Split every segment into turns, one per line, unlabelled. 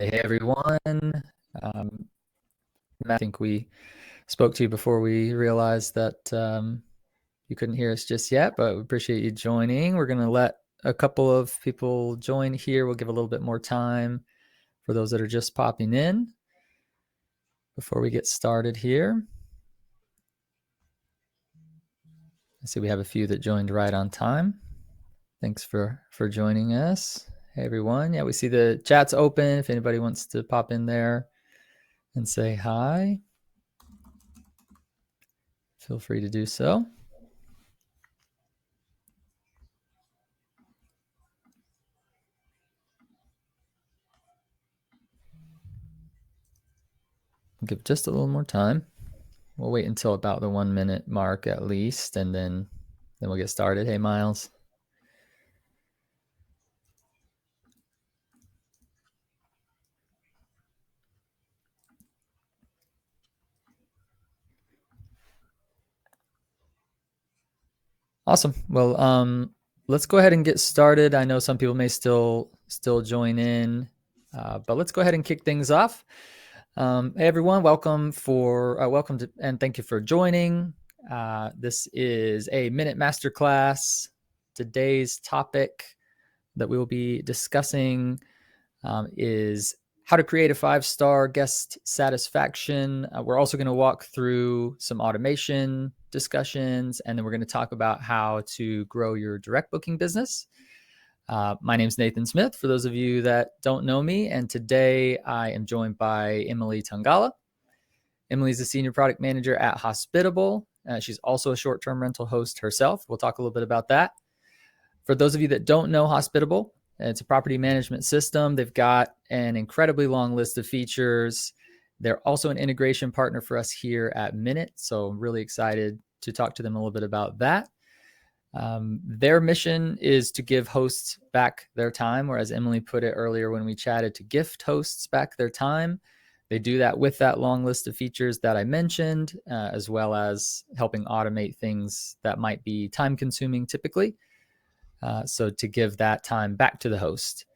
Hey everyone. Um, I think we spoke to you before we realized that you couldn't hear us just yet, but we appreciate you joining. We're going to let a couple of people join here. We'll give a little bit more time for those that are just popping in before we get started here. I see we have a few that joined right on time. Thanks for joining us. Hey everyone. Yeah, we see the chat's open if anybody wants to pop in there and say hi. Feel free to do so. Give just a little more time. We'll wait until about the 1 minute mark at least, and then we'll get started. Hey, Miles. Awesome. Well, let's go ahead and get started. I know some people may still join in, but let's go ahead and kick things off. Hey everyone, welcome to and thank you for joining. This is a Minute Masterclass. Today's topic that we will be discussing is how to create a 5-star guest satisfaction. We're also going to walk through some automation discussions, and then we're going to talk about how to grow your direct booking business. My name is Nathan Smith, for those of you that don't know me, and today I am joined by Emily Tangala. Emily is a senior product manager at Hostpitable. She's also a short-term rental host herself. We'll talk a little bit about that. For those of you that don't know Hostpitable, it's a property management system. They've got an incredibly long list of features. They're also an integration partner for us here at Minut, so I'm really excited to talk to them a little bit about that. Their mission is to give hosts back their time, or as Emily put it earlier when we chatted, to gift hosts back their time. They do that with that long list of features that I mentioned, as well as helping automate things that might be time consuming typically. So to give that time back to the host.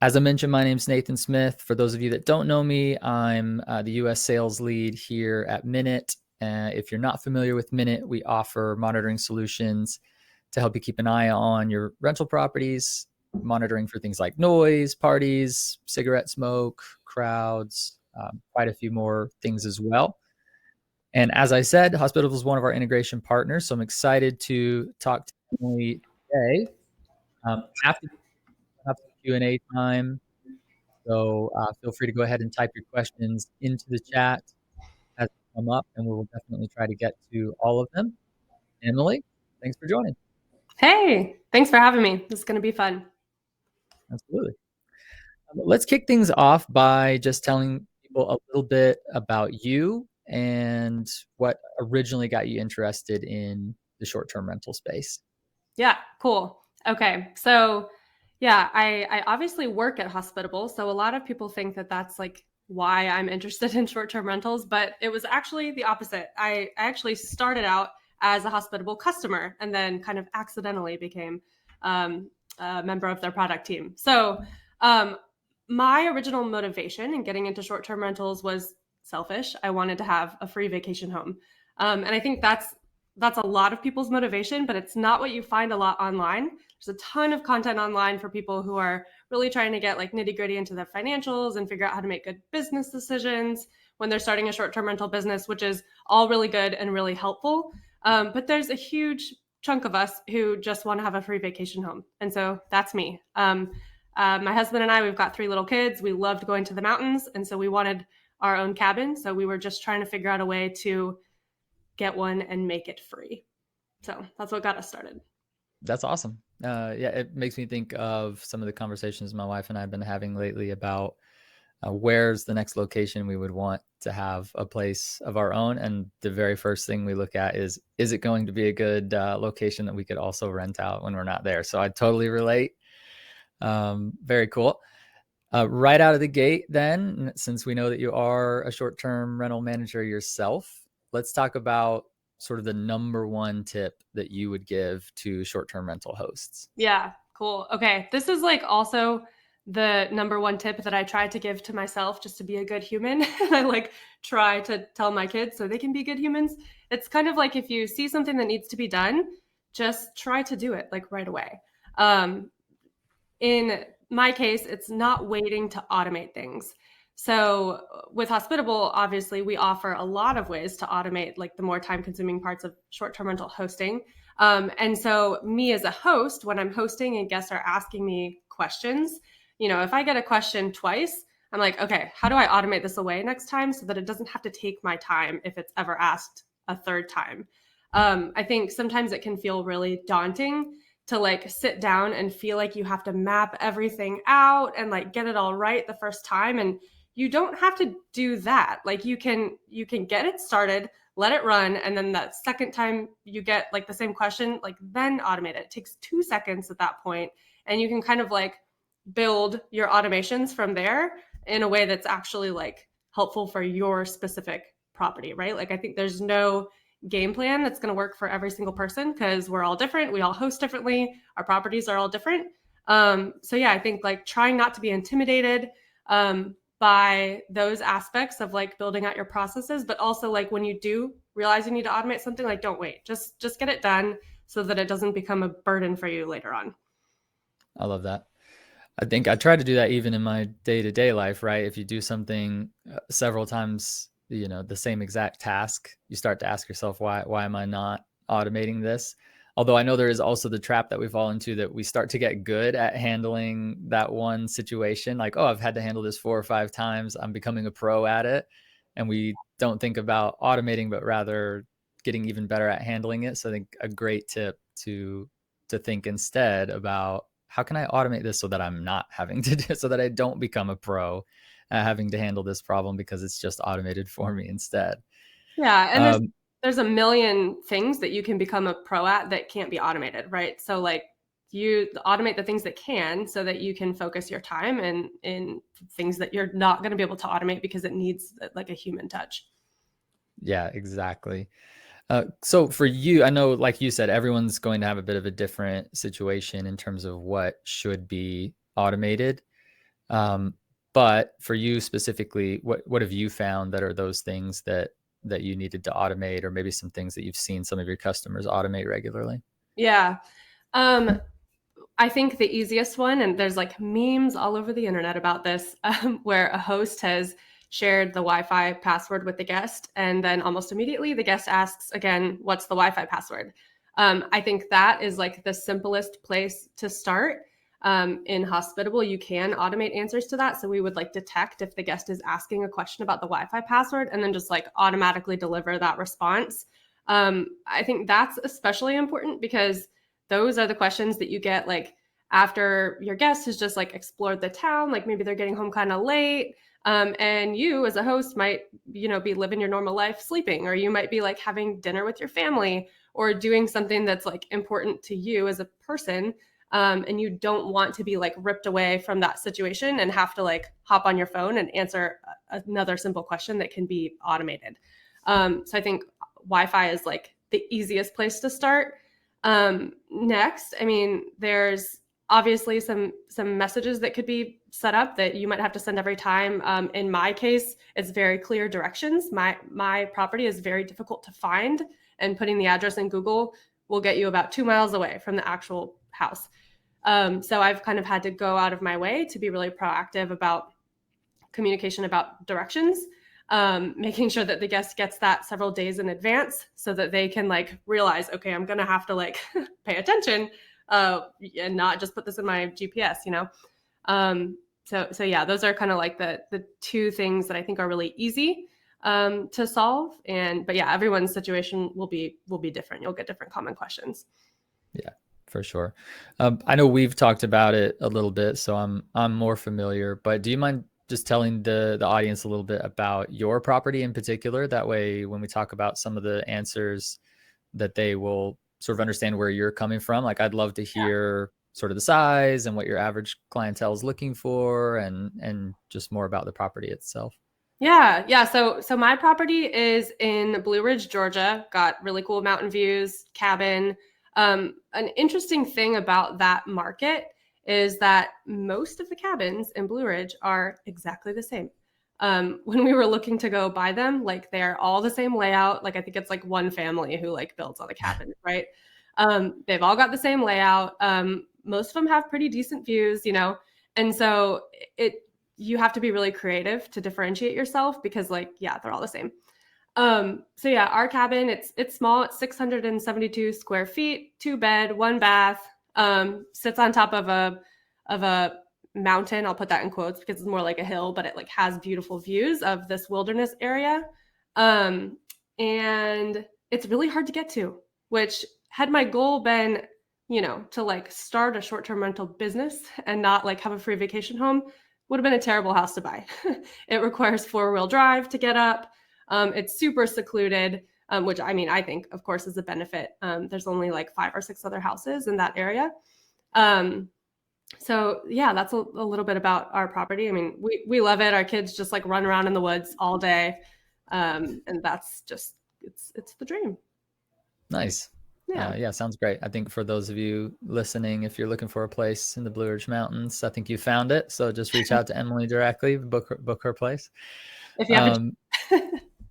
As I mentioned, my name's Nathan Smith. For those of you that don't know me, I'm the US sales lead here at Minut. If you're not familiar with Minut, we offer monitoring solutions to help you keep an eye on your rental properties, monitoring for things like noise, parties, cigarette smoke, crowds, quite a few more things as well. And as I said, Hostpitable is one of our integration partners, so I'm excited to talk to Emily today. After the Q&A time, so feel free to go ahead and type your questions into the chat as they come up, and we will definitely try to get to all of them. Emily, thanks for joining.
Hey, thanks for having me. This is going to be fun.
Absolutely. Let's kick things off by just telling people a little bit about you and what originally got you interested in the short-term rental space.
Yeah, cool. Okay, so yeah, I obviously work at Hospitable, so a lot of people think that that's like why I'm interested in short-term rentals, but it was actually the opposite. I actually started out as a Hospitable customer and then kind of accidentally became a member of their product team. So my original motivation in getting into short-term rentals was selfish. I wanted to have a free vacation home, and I think that's a lot of people's motivation, but it's not what you find a lot online. There's a ton of content online for people who are really trying to get like nitty gritty into their financials and figure out how to make good business decisions when they're starting a short-term rental business, which is all really good and really helpful. But there's a huge chunk of us who just want to have a free vacation home. And so that's me. My husband and I, we've got 3 little kids. We loved going to the mountains. And so we wanted our own cabin. So we were just trying to figure out a way to get one and make it free. So that's what got us started.
That's awesome. Yeah, it makes me think of some of the conversations my wife and I have been having lately about where's the next location we would want to have a place of our own. And the very first thing we look at is it going to be a good location that we could also rent out when we're not there? So I totally relate. Very cool. Right out of the gate, then, since we know that you are a short-term rental manager yourself, let's talk about sort of the number one tip that you would give to short-term rental hosts.
Yeah, cool. Okay. This is like also the number one tip that I try to give to myself just to be a good human. And I like try to tell my kids so they can be good humans. It's kind of like if you see something that needs to be done, just try to do it like right away. Um, in my case, it's not waiting to automate things. So with Hospitable, obviously, we offer a lot of ways to automate like the more time consuming parts of short-term rental hosting. And so me as a host, when I'm hosting and guests are asking me questions, if I get a question twice, I'm like, okay, how do I automate this away next time so that it doesn't have to take my time if it's ever asked a third time? I think sometimes it can feel really daunting to like sit down and feel like you have to map everything out and like get it all right the first time. And you don't have to do that. Like you can get it started, let it run, and then that second time you get like the same question, like then automate it. It takes 2 seconds at that point, and you can kind of like build your automations from there in a way that's actually like helpful for your specific property, right? Like I think there's no game plan that's going to work for every single person because we're all different. We all host differently. Our properties are all different. So yeah, I think like trying not to be intimidated by those aspects of like building out your processes, but also like when you do realize you need to automate something, like don't wait, just get it done so that it doesn't become a burden for you later on.
I love that. I think I try to do that even in my day-to-day life, right? If you do something several times, the same exact task, you start to ask yourself, why am I not automating this? Although I know there is also the trap that we fall into that we start to get good at handling that one situation. Like, oh, I've had to handle this 4 or 5 times. I'm becoming a pro at it. And we don't think about automating, but rather getting even better at handling it. So I think a great tip to think instead about how can I automate this so that I'm not having to do, so that I don't become a pro at having to handle this problem because it's just automated for me instead.
Yeah, and
Um,
there's a million things that you can become a pro at that can't be automated, right? So like you automate the things that can so that you can focus your time and in things that you're not going to be able to automate because it needs like a human touch.
yeah, exactly. So for you, I know, like you said, everyone's going to have a bit of a different situation in terms of what should be automated. Um, but for you specifically, what have you found that are those things that you needed to automate, or maybe some things that you've seen some of your customers automate regularly?
Yeah. Um, I think the easiest one, and there's like memes all over the internet about this, where a host has shared the Wi Fi password with the guest. And then almost immediately, the guest asks again, what's the Wi Fi password? I think that is like the simplest place to start. In Hospitable, you can automate answers to that. So we would like detect if the guest is asking a question about the Wi Fi password and then just like automatically deliver that response. I think that's especially important because those are the questions that you get like after your guest has just like explored the town, like maybe they're getting home kind of late. And you as a host might, be living your normal life sleeping, or you might be like having dinner with your family or doing something that's like important to you as a person. And you don't want to be like ripped away from that situation and have to like hop on your phone and answer another simple question that can be automated. So I think Wi-Fi is like the easiest place to start. Next, I mean, there's obviously some messages that could be set up that you might have to send every time. In my case, it's very clear directions. My property is very difficult to find, and putting the address in Google will get you about 2 miles away from the actual house. So I've kind of had to go out of my way to be really proactive about communication about directions, making sure that the guest gets that several days in advance so that they can like realize, okay, I'm gonna have to like pay attention and not just put this in my GPS. So yeah, those are kind of like the two things that I think are really easy to solve. But yeah, everyone's situation will be different. You'll get different common questions.
Yeah, for sure. I know we've talked about it a little bit, so I'm more familiar. But do you mind just telling the audience a little bit about your property in particular? That way, when we talk about some of the answers, that they will sort of understand where you're coming from. Like, I'd love to hear sort of the size and what your average clientele is looking for, and just more about the property itself.
Yeah. So my property is in Blue Ridge, Georgia. Got really cool mountain views, cabin. An interesting thing about that market is that most of the cabins in Blue Ridge are exactly the same. When we were looking to go buy them, like they're all the same layout. Like I think it's like one family who like builds all the cabins, right? They've all got the same layout. Most of them have pretty decent views, and so you have to be really creative to differentiate yourself because like, yeah, they're all the same. So yeah, our cabin, it's small. It's 672 square feet, 2 bed, 1 bath, sits on top of a mountain. I'll put that in quotes because it's more like a hill, but it like has beautiful views of this wilderness area. And it's really hard to get to, which had my goal been, to like start a short-term rental business and not like have a free vacation home, would have been a terrible house to buy. It requires 4-wheel drive to get up. It's super secluded, which I think, of course, is a benefit. There's only like 5 or 6 other houses in that area. So yeah, that's a little bit about our property. I mean, we love it. Our kids just like run around in the woods all day. And that's just, it's the dream.
Nice.
Yeah.
Yeah, sounds great. I think for those of you listening, if you're looking for a place in the Blue Ridge Mountains, I think you found it. So just reach out to Emily directly, book her place.
If you have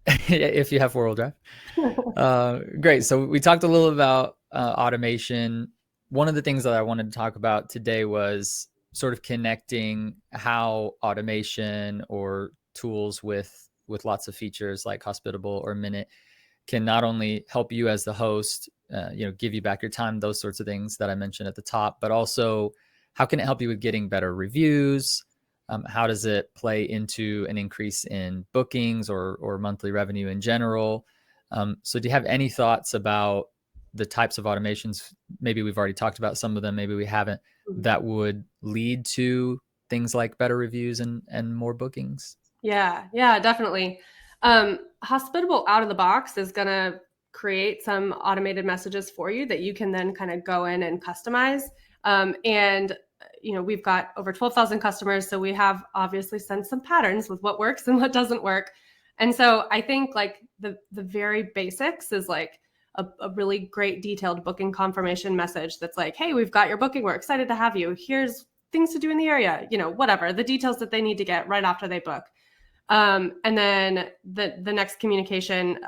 If you have 4-wheel drive. Great. So we talked a little about automation. One of the things that I wanted to talk about today was sort of connecting how automation or tools with lots of features like Hospitable or Minute can not only help you as the host, give you back your time, those sorts of things that I mentioned at the top, but also how can it help you with getting better reviews? How does it play into an increase in bookings or monthly revenue in general? So do you have any thoughts about the types of automations? Maybe we've already talked about some of them, maybe we haven't, that would lead to things like better reviews and more bookings?
Yeah, definitely. Hospitable out of the box is going to create some automated messages for you that you can then kind of go in and customize. And we've got over 12,000 customers, so we have obviously sensed some patterns with what works and what doesn't work. And so I think like the very basics is like a really great detailed booking confirmation message that's like, hey, we've got your booking. We're excited to have you. Here's things to do in the area, whatever, the details that they need to get right after they book. And then the next communication,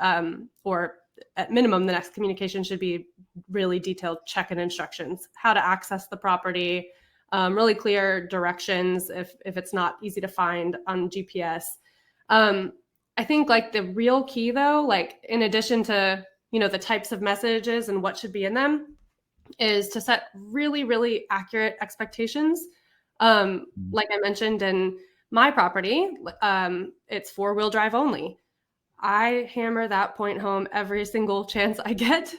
or at minimum, the next communication should be really detailed check-in instructions, how to access the property, really clear directions if it's not easy to find on GPS. I think like the real key though, like in addition to, the types of messages and what should be in them, is to set really, really accurate expectations. Like I mentioned in my property, it's 4-wheel drive only. I hammer that point home every single chance I get,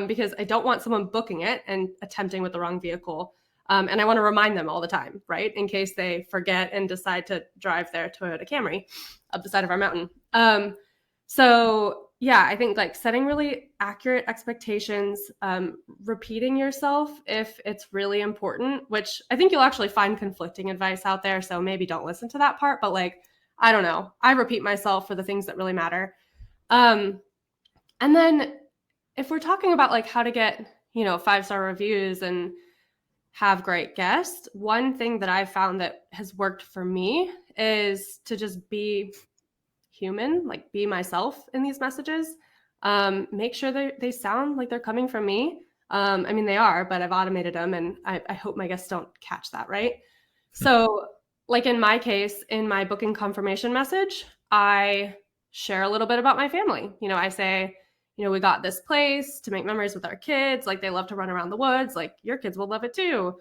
because I don't want someone booking it and attempting with the wrong vehicle. And I want to remind them all the time, right? In case they forget and decide to drive their Toyota Camry up the side of our mountain. So yeah, I think like setting really accurate expectations, repeating yourself if it's really important, which I think you'll actually find conflicting advice out there. So maybe don't listen to that part, but like, I don't know. I repeat myself for the things that really matter. And then if we're talking about like how to get, 5-star reviews and have great guests, one thing that I've found that has worked for me is to just be human, like be myself in these messages. Make sure they sound like they're coming from me. They are, but I've automated them, and I hope my guests don't catch that, right? So, like in my case, in my booking confirmation message, I share a little bit about my family. I say, we got this place to make memories with our kids. Like they love to run around the woods. Like your kids will love it too.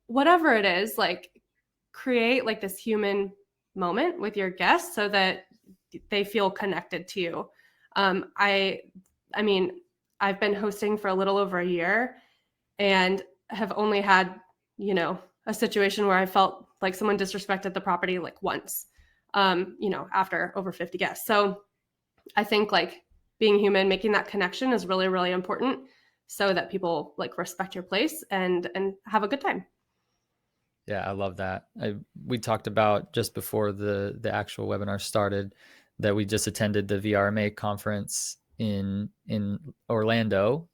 Whatever it is, like create like this human moment with your guests so that they feel connected to you. I've been hosting for a little over a year and have only had, a situation where I felt like someone disrespected the property like once, after over 50 guests. So I think like being human, making that connection is really, really important so that people like respect your place and have a good time.
Yeah, I love that. We talked about just before the actual webinar started that we just attended the VRMA conference in Orlando,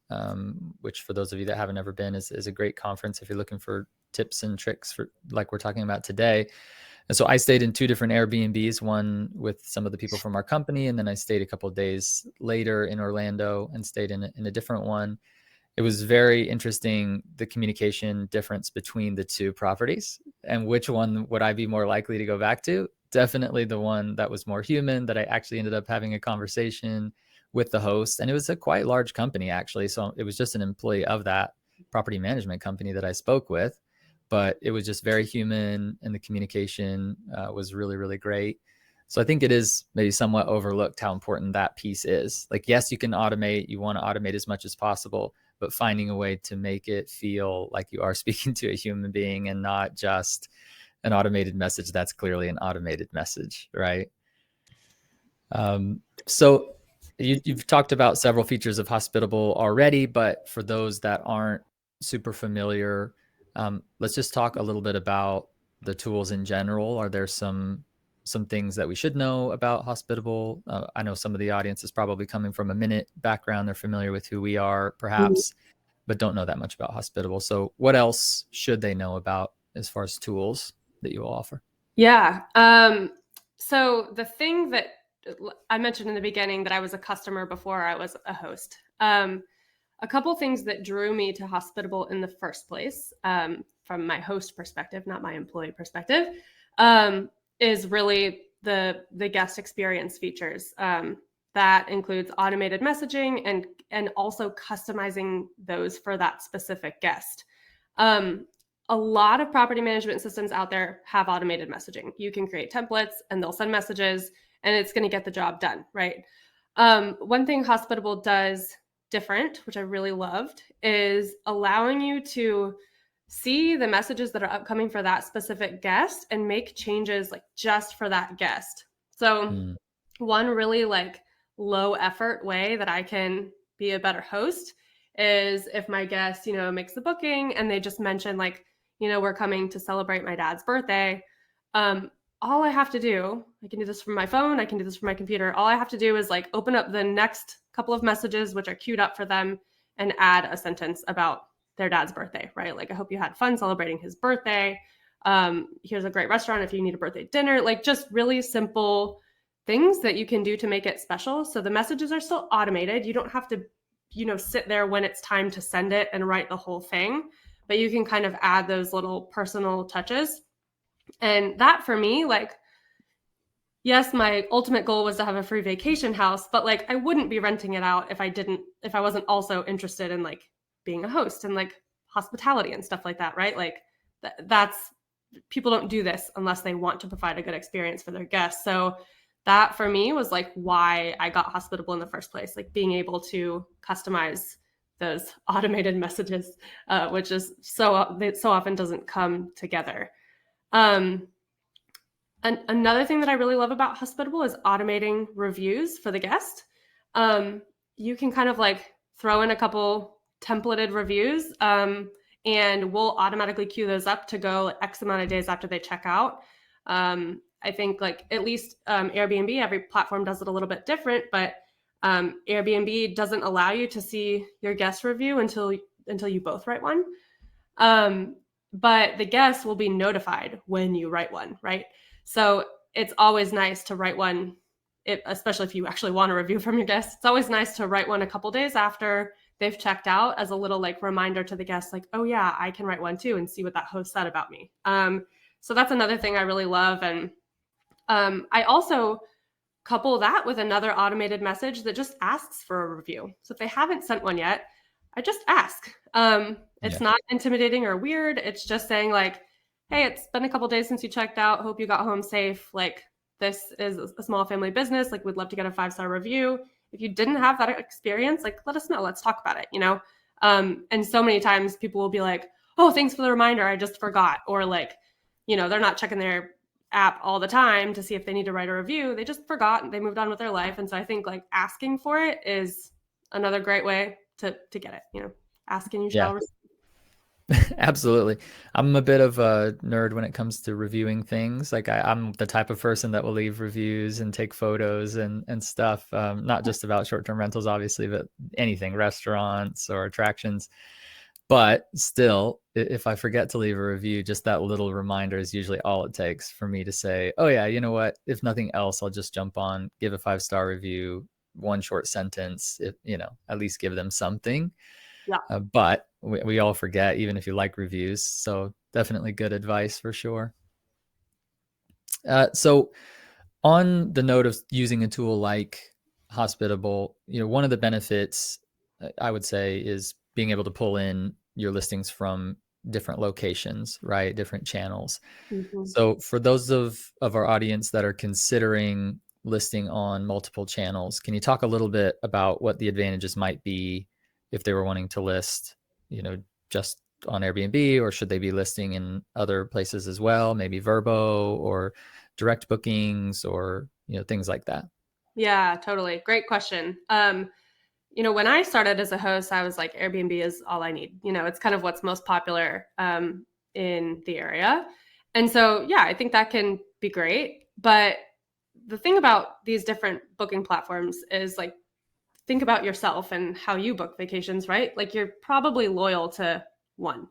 which for those of you that haven't ever been is a great conference if you're looking for tips and tricks for like we're talking about today. And so I stayed in two different Airbnbs, one with some of the people from our company, and then I stayed a couple of days later in Orlando and stayed in a different one. It was very interesting, the communication difference between the two properties and which one would I be more likely to go back to. Definitely the one that was more human, that I actually ended up having a conversation with the host. And it was a quite large company, actually. So it was just an employee of that property management company that I spoke with. But it was just very human, and the communication was really, really great. So I think it is maybe somewhat overlooked how important that piece is. Like, yes, you can automate, you want to automate as much as possible, but finding a way to make it feel like you are speaking to a human being and not just an automated message that's clearly an automated message, right? So you've talked about several features of Hospitable already, but for those that aren't super familiar, let's just talk a little bit about the tools in general. Are there some things that we should know about Hospitable? I know some of the audience is probably coming from a Minut background. They're familiar with who we are, perhaps, but don't know that much about Hospitable. So what else should they know about as far as tools that you will offer?
Yeah. So the thing that I mentioned in the beginning, that I was a customer before I was a host. A couple things that drew me to Hospitable in the first place, from my host perspective, not my employee perspective, is really the guest experience features. That includes automated messaging and also customizing those for that specific guest. A lot of property management systems out there have automated messaging. You can create templates and they'll send messages and it's going to get the job done, right? One thing Hospitable does different, which I really loved, is allowing you to see the messages that are upcoming for that specific guest and make changes like just for that guest. So
Mm.
one really like low effort way that I can be a better host is if my guest, makes the booking and they just mention like, we're coming to celebrate my dad's birthday. All I have to do, I can do this from my phone, I can do this from my computer. All I have to do is like open up the next couple of messages, which are queued up for them, and add a sentence about their dad's birthday, right? Like, I hope you had fun celebrating his birthday. Here's a great restaurant if you need a birthday dinner, like just really simple things that you can do to make it special. So the messages are still automated. You don't have to, sit there when it's time to send it and write the whole thing, but you can kind of add those little personal touches. And that for me, like, yes, my ultimate goal was to have a free vacation house, but like I wouldn't be renting it out if I wasn't also interested in like being a host and like hospitality and stuff like that, right? Like that's people don't do this unless they want to provide a good experience for their guests. So that for me was like why I got Hospitable in the first place, like being able to customize those automated messages, which is so often doesn't come together. Um, Another thing that I really love about Hospitable is automating reviews for the guest. You can kind of like throw in a couple templated reviews, and we'll automatically queue those up to go X amount of days after they check out. I think like at least Airbnb, every platform does it a little bit different, but Airbnb doesn't allow you to see your guest review until you both write one. But the guest will be notified when you write one, right? So it's always nice to write one, especially if you actually want a review from your guests. It's always nice to write one a couple days after they've checked out as a little like reminder to the guests, like, oh yeah, I can write one too and see what that host said about me. So that's another thing I really love. And I also couple that with another automated message that just asks for a review. So if they haven't sent one yet, I just ask. It's
Yeah.
not intimidating or weird. It's just saying like, hey, it's been a couple days since you checked out. Hope you got home safe. Like, this is a small family business. Like, we'd love to get a 5-star review. If you didn't have that experience, like, let us know. Let's talk about it, And so many times people will be like, oh, thanks for the reminder. I just forgot. Or like, they're not checking their app all the time to see if they need to write a review. They just forgot and they moved on with their life. And so I think like asking for it is another great way to get it, ask and you
Yeah.
shall receive.
Absolutely. I'm a bit of a nerd when it comes to reviewing things. Like I'm the type of person that will leave reviews and take photos and stuff. Not just about short-term rentals, obviously, but anything, restaurants or attractions. But still, if I forget to leave a review, just that little reminder is usually all it takes for me to say, oh yeah, you know what? If nothing else, I'll just jump on, give a 5-star review, one short sentence, if, at least give them something.
Yeah.
But we all forget, even if you like reviews. So definitely good advice for sure. So on the note of using a tool like Hospitable, one of the benefits I would say is being able to pull in your listings from different locations, right? Different channels.
Mhm.
So for those of our audience that are considering listing on multiple channels, can you talk a little bit about what the advantages might be if they were wanting to list, you know, just on Airbnb, or should they be listing in other places as well, maybe Verbo or direct bookings or, things like that?
Yeah, totally. Great question. When I started as a host, I was like, Airbnb is all I need. It's kind of what's most popular in the area. And so, yeah, I think that can be great. But the thing about these different booking platforms is like, think about yourself and how you book vacations, right? Like, you're probably loyal to one.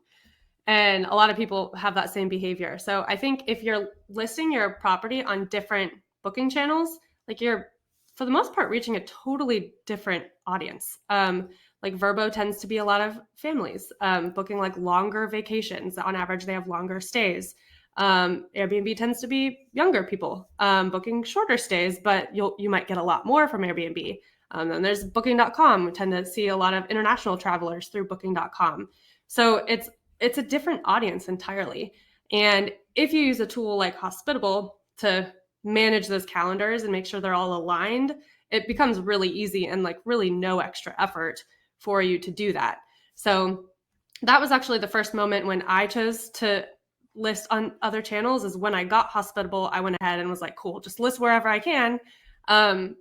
And a lot of people have that same behavior. So I think if you're listing your property on different booking channels, like you're for the most part reaching a totally different audience. Like Verbo tends to be a lot of families booking like longer vacations. On average, they have longer stays. Airbnb tends to be younger people booking shorter stays, but you might get a lot more from Airbnb. Then there's Booking.com. We tend to see a lot of international travelers through Booking.com. So it's a different audience entirely. And if you use a tool like Hospitable to manage those calendars and make sure they're all aligned, it becomes really easy and like really no extra effort for you to do that. So that was actually the first moment when I chose to list on other channels. Is when I got Hospitable, I went ahead and was like, cool, just list wherever I can. Um,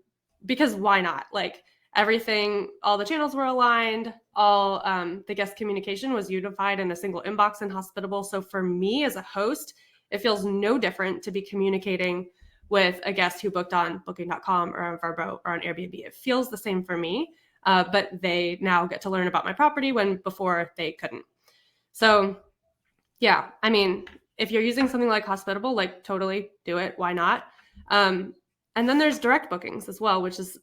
because why not? Like everything, all the channels were aligned, all the guest communication was unified in a single inbox and Hospitable. So for me as a host, it feels no different to be communicating with a guest who booked on booking.com or on Verbo or on Airbnb. It feels the same for me, but they now get to learn about my property when before they couldn't. So yeah, I mean, if you're using something like Hospitable, like totally do it. Why not? Um, and then there's direct bookings as well, which is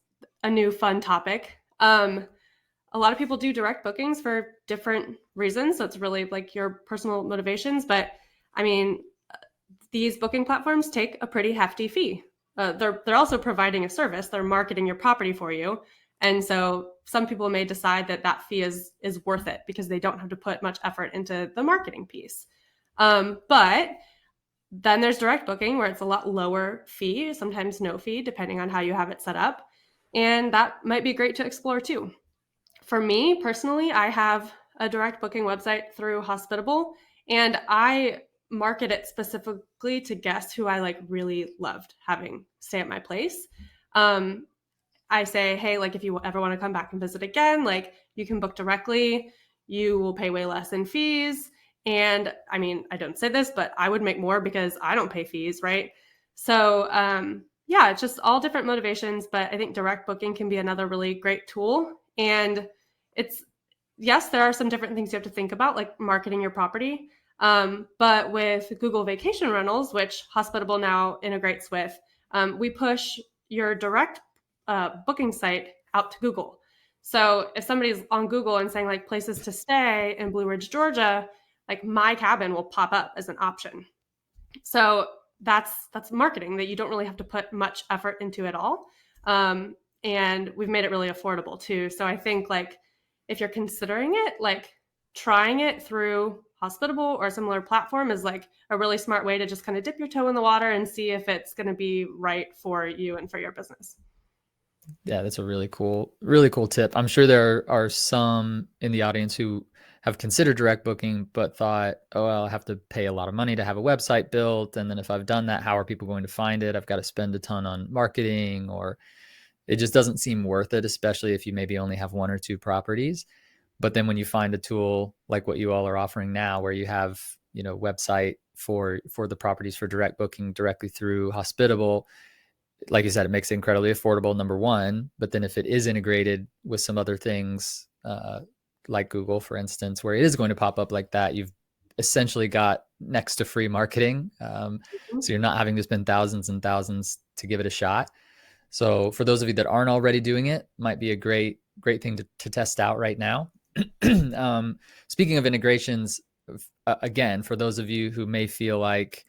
a new fun topic. A lot of people do direct bookings for different reasons. So it's really like your personal motivations. But I mean, these booking platforms take a pretty hefty fee. They're also providing a service. They're marketing your property for you, and so some people may decide that that fee is worth it because they don't have to put much effort into the marketing piece. But then there's direct booking where it's a lot lower fee, sometimes no fee, depending on how you have it set up, and that might be great to explore too. For me personally, I have a direct booking website through Hospitable, and I market it specifically to guests who I like really loved having stay at my place. Um, I say, hey, like if you ever want to come back and visit again, like you can book directly. You will pay way less in fees. And I mean, I don't say this, but I would make more because I don't pay fees, right? So yeah, it's just all different motivations. But I think direct booking can be another really great tool. And it's yes, there are some different things you have to think about, like marketing your property. But with Google Vacation Rentals, which Hospitable now integrates with, we push your direct booking site out to Google. So if somebody's on Google and saying like places to stay in Blue Ridge, Georgia, like my cabin will pop up as an option. So that's marketing that you don't really have to put much effort into at all. And we've made it really affordable too. So I think like if you're considering it, like trying it through Hospitable or a similar platform is like a really smart way to just kind of dip your toe in the water and see if it's going to be right for you and for your business.
Yeah, that's a really cool tip. I'm sure there are some in the audience who have considered direct booking, but thought, oh, well, I have to pay a lot of money to have a website built. And then if I've done that, how are people going to find it? I've got to spend a ton on marketing, or it just doesn't seem worth it, especially if you maybe only have one or two properties. But then when you find a tool like what you all are offering now, where you have, website for the properties for direct booking directly through Hospitable, like you said, it makes it incredibly affordable, number one. But then if it is integrated with some other things, like Google, for instance, where it is going to pop up like that, you've essentially got next to free marketing. So you're not having to spend thousands and thousands to give it a shot. So for those of you that aren't already doing it, might be a great thing to test out right now. Speaking of integrations, again, for those of you who may feel like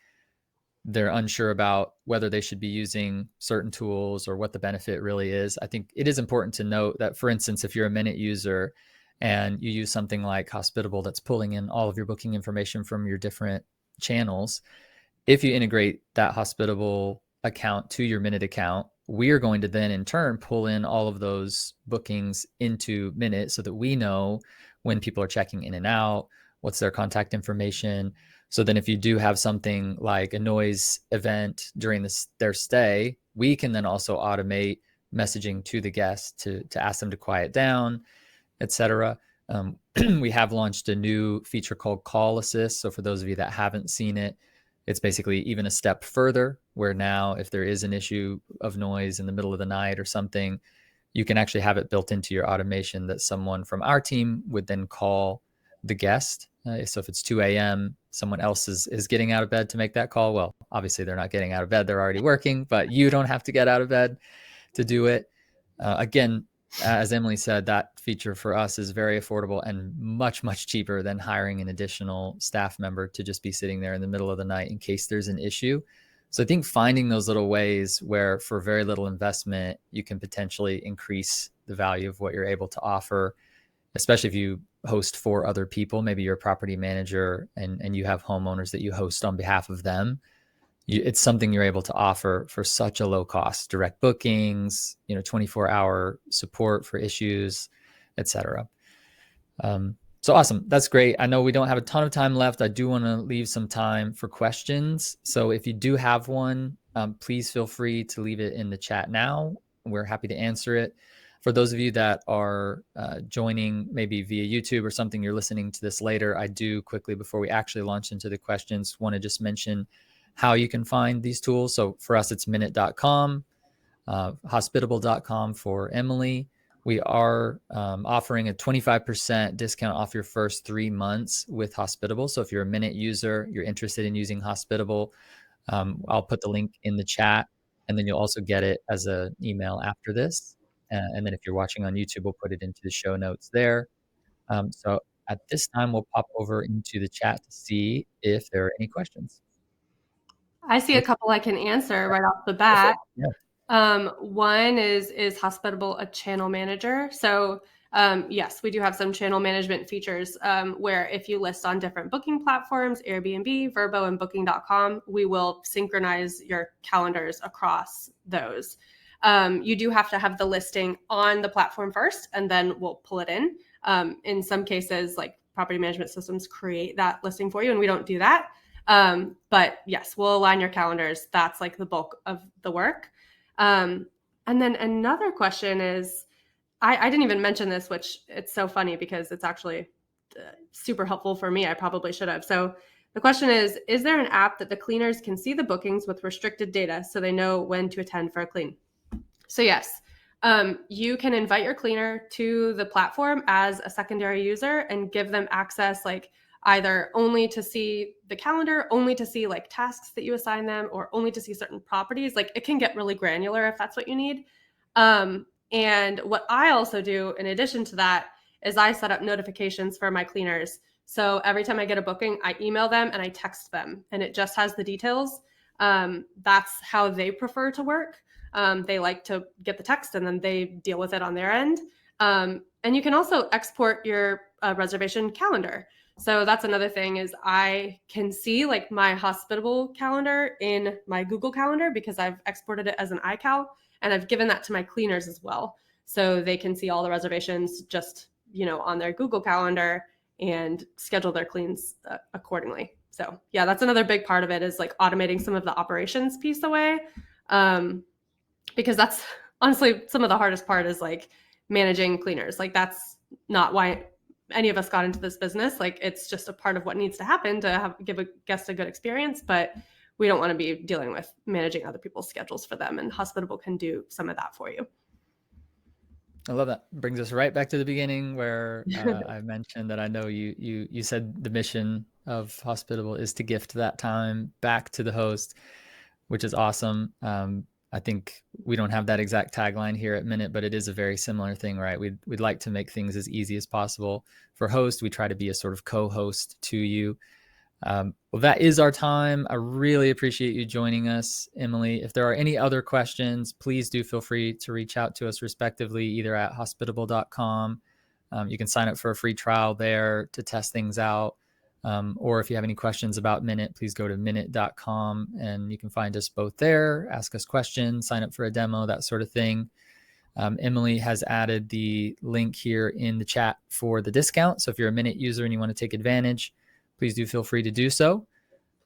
they're unsure about whether they should be using certain tools or what the benefit really is, I think it is important to note that, for instance, if you're a Minute user and you use something like Hospitable that's pulling in all of your booking information from your different channels, if you integrate that Hospitable account to your Minute account, we are going to then in turn pull in all of those bookings into Minute so that we know when people are checking in and out, what's their contact information. So then if you do have something like a noise event during their stay, we can then also automate messaging to the guest to ask them to quiet down, etc. We have launched a new feature called Call Assist. So for those of you that haven't seen it, it's basically even a step further, where now if there is an issue of noise in the middle of the night or something, you can actually have it built into your automation that someone from our team would then call the guest. So if it's 2 a.m., someone else is getting out of bed to make that call. Well, obviously they're not getting out of bed, they're already working, but you don't have to get out of bed to do it. Again, as Emily said, that feature for us is very affordable and much, much cheaper than hiring an additional staff member to just be sitting there in the middle of the night in case there's an issue. So I think finding those little ways where for very little investment, you can potentially increase the value of what you're able to offer, especially if you host for other people. Maybe you're a property manager and you have homeowners that you host on behalf of them. It's something you're able to offer for such a low cost, direct bookings, 24-hour support for issues, etc. So awesome. That's great. I know we don't have a ton of time left. I do want to leave some time for questions. So if you do have one, please feel free to leave it in the chat now. We're happy to answer it. For those of you that are joining maybe via YouTube or something, you're listening to this later, I do quickly, before we actually launch into the questions, want to just mention how you can find these tools. So for us, it's minute.com, hospitable.com for Emily. We are offering a 25% discount off your first 3 months with Hospitable. So if you're a Minute user, you're interested in using Hospitable, I'll put the link in the chat, and then you'll also get it as an email after this. And then if you're watching on YouTube, we'll put it into the show notes there. So at this time, we'll pop over into the chat to see if there are any questions.
I see a couple I can answer right off the bat.
Yeah.
One is Hospitable a channel manager? So yes, we do have some channel management features where if you list on different booking platforms, Airbnb, Vrbo, and Booking.com, we will synchronize your calendars across those. You do have to have the listing on the platform first, and then we'll pull it in. In some cases, like property management systems create that listing for you, and we don't do that. But yes, we'll align your calendars. That's like the bulk of the work. And then another question is, I didn't even mention this, which it's so funny because it's actually super helpful for me. I probably should have. So the question is there an app that the cleaners can see the bookings with restricted data so they know when to attend for a clean? So yes, you can invite your cleaner to the platform as a secondary user and give them access, like either only to see the calendar, only to see like tasks that you assign them, or only to see certain properties. Like it can get really granular if that's what you need. And what I also do in addition to that is I set up notifications for my cleaners. So every time I get a booking, I email them and I text them, and it just has the details. That's how they prefer to work. They like to get the text and then they deal with it on their end. And you can also export your reservation calendar. So that's another thing, is I can see like my Hospitable calendar in my Google Calendar because I've exported it as an iCal, and I've given that to my cleaners as well. So they can see all the reservations just, on their Google Calendar and schedule their cleans accordingly. So yeah, that's another big part of it, is like automating some of the operations piece away. Because that's honestly some of the hardest part, is like managing cleaners. Like that's not why any of us got into this business. Like, it's just a part of what needs to happen to give a guest a good experience, but we don't want to be dealing with managing other people's schedules for them, and Hospitable can do some of that for you.
I love that. Brings us right back to the beginning where I mentioned that I know you said the mission of Hospitable is to gift that time back to the host, which is awesome. I think we don't have that exact tagline here at Minute, but it is a very similar thing, right? We'd like to make things as easy as possible for host. We try to be a sort of co-host to you. Well, that is our time. I really appreciate you joining us, Emily. If there are any other questions, please do feel free to reach out to us respectively, either at hospitable.com. You can sign up for a free trial there to test things out. Or if you have any questions about Minute, please go to minute.com and you can find us both there, ask us questions, sign up for a demo, that sort of thing. Emily has added the link here in the chat for the discount. So if you're a Minute user and you want to take advantage, please do feel free to do so.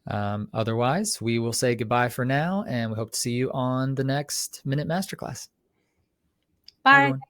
Otherwise, we will say goodbye for now, and we hope to see you on the next Minute Masterclass.
Bye.
Bye, everyone.